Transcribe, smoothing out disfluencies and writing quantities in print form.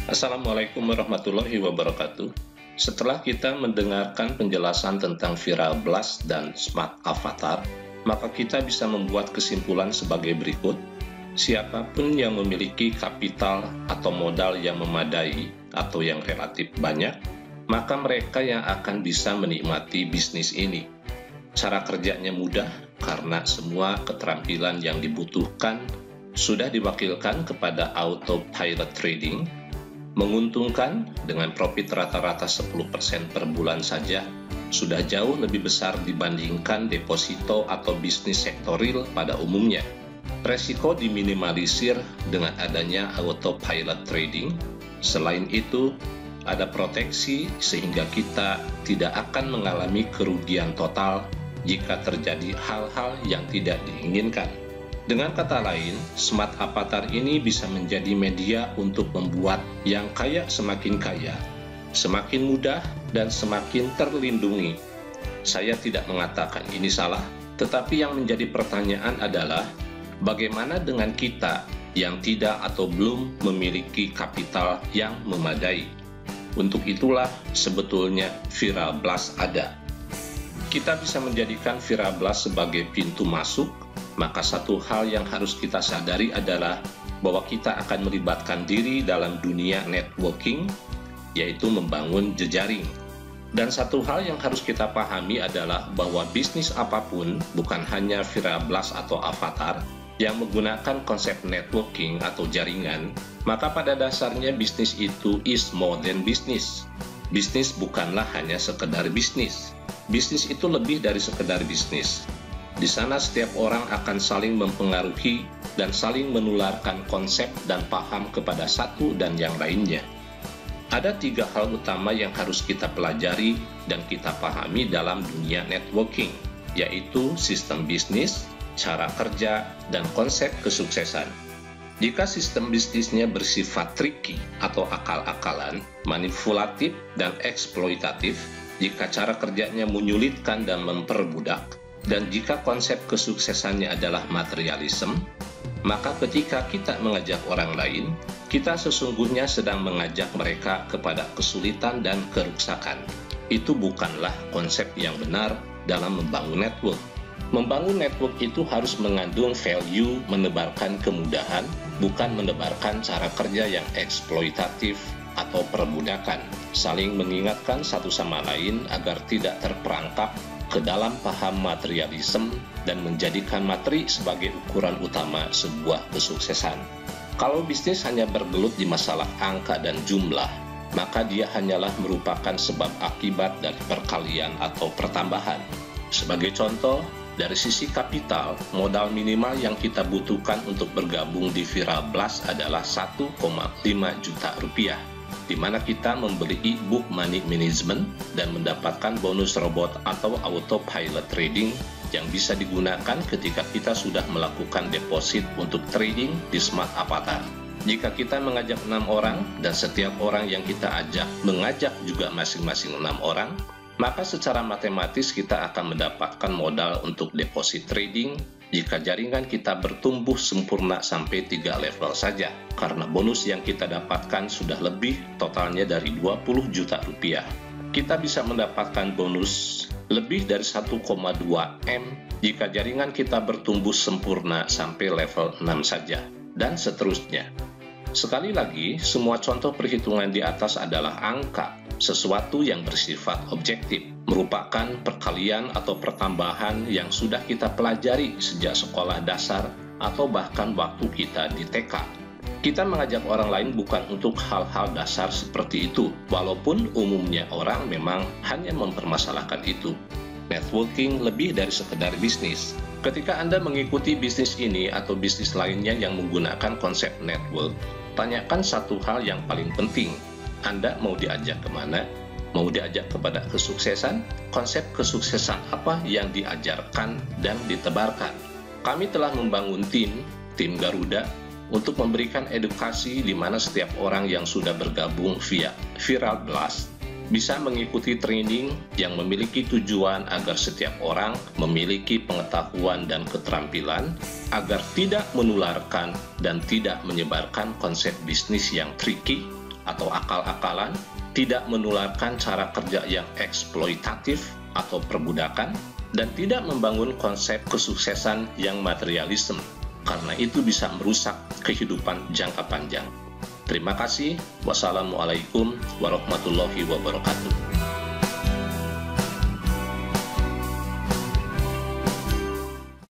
Assalamualaikum warahmatullahi wabarakatuh. Setelah kita mendengarkan penjelasan tentang Viral Blast dan Smart Avatar, maka kita bisa membuat kesimpulan sebagai berikut. Siapapun yang memiliki kapital atau modal yang memadai atau yang relatif banyak, maka mereka yang akan bisa menikmati bisnis ini. Cara kerjanya mudah karena semua keterampilan yang dibutuhkan sudah diwakilkan kepada autopilot trading, menguntungkan dengan profit rata-rata 10% per bulan saja, sudah jauh lebih besar dibandingkan deposito atau bisnis sektoril pada umumnya. Resiko diminimalisir dengan adanya autopilot trading. Selain itu, ada proteksi sehingga kita tidak akan mengalami kerugian total jika terjadi hal-hal yang tidak diinginkan. Dengan kata lain, Smart Avatar ini bisa menjadi media untuk membuat yang kaya, semakin mudah, dan semakin terlindungi. Saya tidak mengatakan ini salah, tetapi yang menjadi pertanyaan adalah, bagaimana dengan kita yang tidak atau belum memiliki kapital yang memadai? Untuk itulah sebetulnya Viral Blast ada. Kita bisa menjadikan Viral Blast sebagai pintu masuk. Maka satu hal yang harus kita sadari adalah bahwa kita akan melibatkan diri dalam dunia networking, yaitu membangun jejaring. Dan satu hal yang harus kita pahami adalah bahwa bisnis apapun, bukan hanya Viral Blast atau Avatar, yang menggunakan konsep networking atau jaringan, maka pada dasarnya bisnis itu is more than business. Bisnis bukanlah hanya sekedar bisnis. Bisnis itu lebih dari sekedar bisnis. Di sana setiap orang akan saling mempengaruhi dan saling menularkan konsep dan paham kepada satu dan yang lainnya. Ada 3 hal utama yang harus kita pelajari dan kita pahami dalam dunia networking, yaitu sistem bisnis, cara kerja, dan konsep kesuksesan. Jika sistem bisnisnya bersifat tricky atau akal-akalan, manipulatif, dan eksploitatif, jika cara kerjanya menyulitkan dan memperbudak, dan jika konsep kesuksesannya adalah materialisme, maka ketika kita mengajak orang lain, kita sesungguhnya sedang mengajak mereka kepada kesulitan dan keruksakan. Itu bukanlah konsep yang benar dalam membangun network. Membangun network itu harus mengandung value menebarkan kemudahan, bukan menebarkan cara kerja yang eksploitatif atau perbudakan. Saling mengingatkan satu sama lain agar tidak terperangkap ke dalam paham materialisme dan menjadikan materi sebagai ukuran utama sebuah kesuksesan. Kalau bisnis hanya bergelut di masalah angka dan jumlah, maka dia hanyalah merupakan sebab akibat dari perkalian atau pertambahan. Sebagai contoh, dari sisi kapital, modal minimal yang kita butuhkan untuk bergabung di Viral Blast adalah 1,5 juta rupiah, di mana kita membeli e-book Money Management dan mendapatkan bonus robot atau autopilot trading yang bisa digunakan ketika kita sudah melakukan deposit untuk trading di Smart Avatar. Jika kita mengajak 6 orang dan setiap orang yang kita ajak mengajak juga masing-masing 6 orang, maka secara matematis kita akan mendapatkan modal untuk deposit trading jika jaringan kita bertumbuh sempurna sampai 3 level saja, karena bonus yang kita dapatkan sudah lebih totalnya dari 20 juta rupiah. Kita bisa mendapatkan bonus lebih dari 1,2 M jika jaringan kita bertumbuh sempurna sampai level 6 saja, dan seterusnya. Sekali lagi, semua contoh perhitungan di atas adalah angka, sesuatu yang bersifat objektif, merupakan perkalian atau pertambahan yang sudah kita pelajari sejak sekolah dasar atau bahkan waktu kita di TK. Kita mengajak orang lain bukan untuk hal-hal dasar seperti itu, walaupun umumnya orang memang hanya mempermasalahkan itu. Networking lebih dari sekedar bisnis. Ketika Anda mengikuti bisnis ini atau bisnis lainnya yang menggunakan konsep network, tanyakan satu hal yang paling penting. Anda mau diajak kemana? Mau diajak kepada kesuksesan? Konsep kesuksesan apa yang diajarkan dan ditebarkan? Kami telah membangun tim Garuda, untuk memberikan edukasi di mana setiap orang yang sudah bergabung via Viral Blast bisa mengikuti training yang memiliki tujuan agar setiap orang memiliki pengetahuan dan keterampilan agar tidak menularkan dan tidak menyebarkan konsep bisnis yang tricky atau akal-akalan, tidak menularkan cara kerja yang eksploitatif atau perbudakan, dan tidak membangun konsep kesuksesan yang materialisme, karena itu bisa merusak kehidupan jangka panjang. Terima kasih. Wassalamualaikum warahmatullahi wabarakatuh.